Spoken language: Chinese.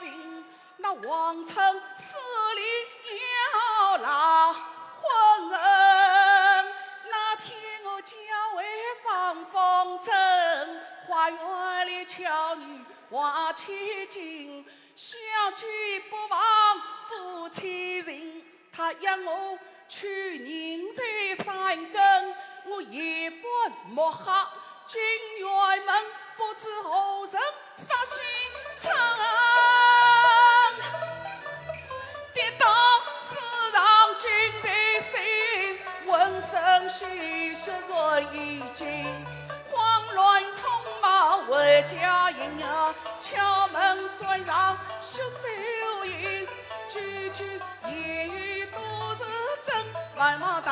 病，那王城死里要拿婚恩。那天我家为放风筝，花园里巧女话千金，相聚不忘夫妻情。他让我去宁在山根，我夜半莫黑进院门，不知后人杀心肠。跌倒世上尽在心，浑身鲜血润衣襟，慌乱匆忙回家营呀，敲门砖上血手印，句句言语都是真，外貌大